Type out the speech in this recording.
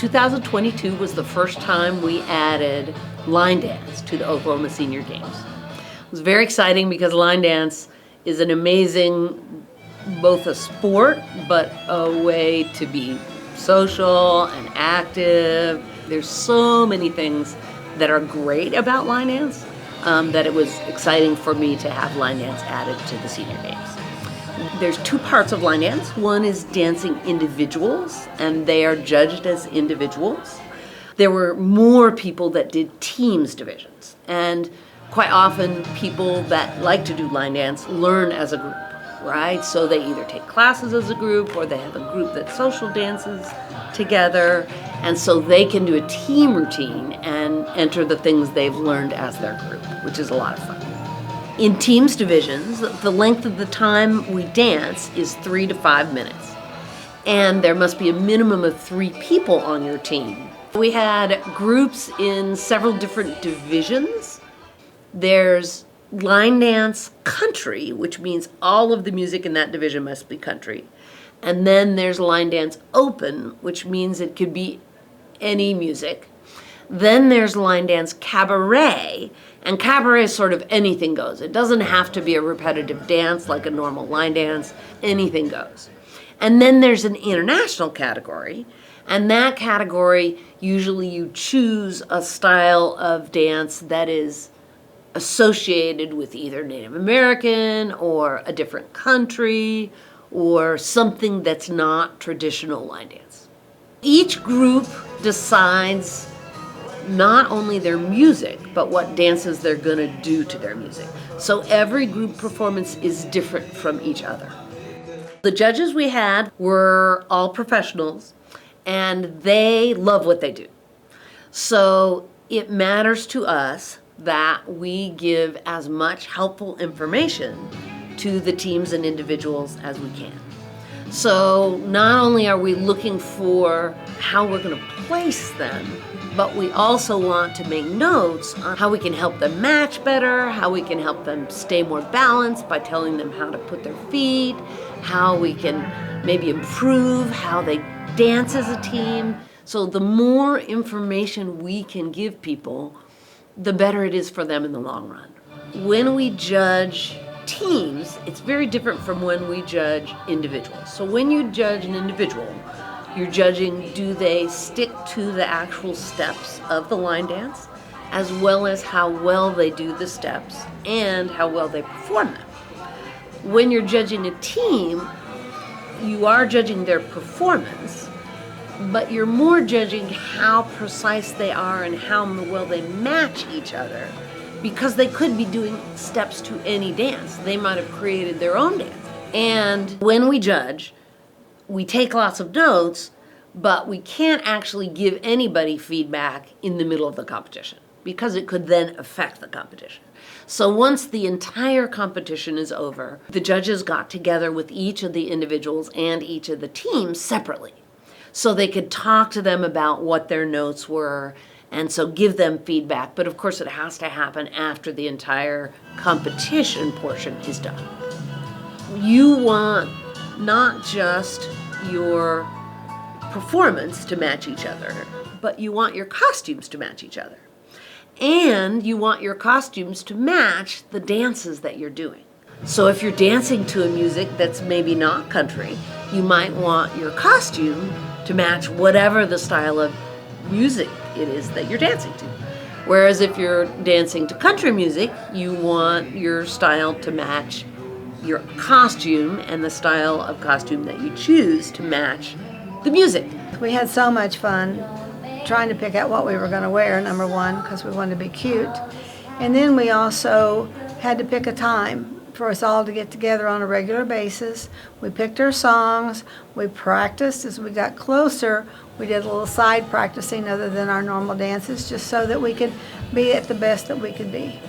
2022 was the first time we added line dance to the Oklahoma Senior Games. It was very exciting because line dance is an amazing, both a sport, but a way to be social and active. There's so many things that are great about line dance that it was exciting for me to have line dance added to the Senior Games. There's two parts of line dance. One is dancing individuals, and they are judged as individuals. There were more people that did teams divisions, and quite often people that like to do line dance learn as a group, right? So they either take classes as a group or they have a group that social dances together, and so they can do a team routine and enter the things they've learned as their group, which is a lot of fun. In teams divisions, the length of the time we dance is 3 to 5 minutes. And there must be a minimum of 3 people on your team. We had groups in several different divisions. There's line dance country, which means all of the music in that division must be country. And then there's line dance open, which means it could be any music. Then there's line dance cabaret, and cabaret is sort of anything goes. It doesn't have to be a repetitive dance like a normal line dance. Anything goes. And then there's an international category, and that category, usually you choose a style of dance that is associated with either Native American or a different country or something that's not traditional line dance. Each group decides not only their music, but what dances they're gonna do to their music. So every group performance is different from each other. The judges we had were all professionals, and they love what they do. So it matters to us that we give as much helpful information to the teams and individuals as we can. So not only are we looking for how we're gonna place them, but we also want to make notes on how we can help them match better, how we can help them stay more balanced by telling them how to put their feet, how we can maybe improve how they dance as a team. So the more information we can give people, the better it is for them in the long run. When we judge teams, it's very different from when we judge individuals. So when you judge an individual, you're judging, do they stick to the actual steps of the line dance, as well as how well they do the steps and how well they perform them. When you're judging a team, you are judging their performance, but you're more judging how precise they are and how well they match each other, because they could be doing steps to any dance. They might have created their own dance. And when we judge, we take lots of notes, but we can't actually give anybody feedback in the middle of the competition because it could then affect the competition. So once the entire competition is over, the judges got together with each of the individuals and each of the teams separately, so they could talk to them about what their notes were, and so give them feedback. But of course it has to happen after the entire competition portion is done. You want not just your performance to match each other, but you want your costumes to match each other. And you want your costumes to match the dances that you're doing. So if you're dancing to a music that's maybe not country, you might want your costume to match whatever the style of music it is that you're dancing to. Whereas if you're dancing to country music, you want your style to match your costume and the style of costume that you choose to match the music. We had so much fun trying to pick out what we were going to wear, number one, because we wanted to be cute. And then we also had to pick a time for us all to get together on a regular basis. We picked our songs, we practiced. As we got closer, we did a little side practicing other than our normal dances, just so that we could be at the best that we could be.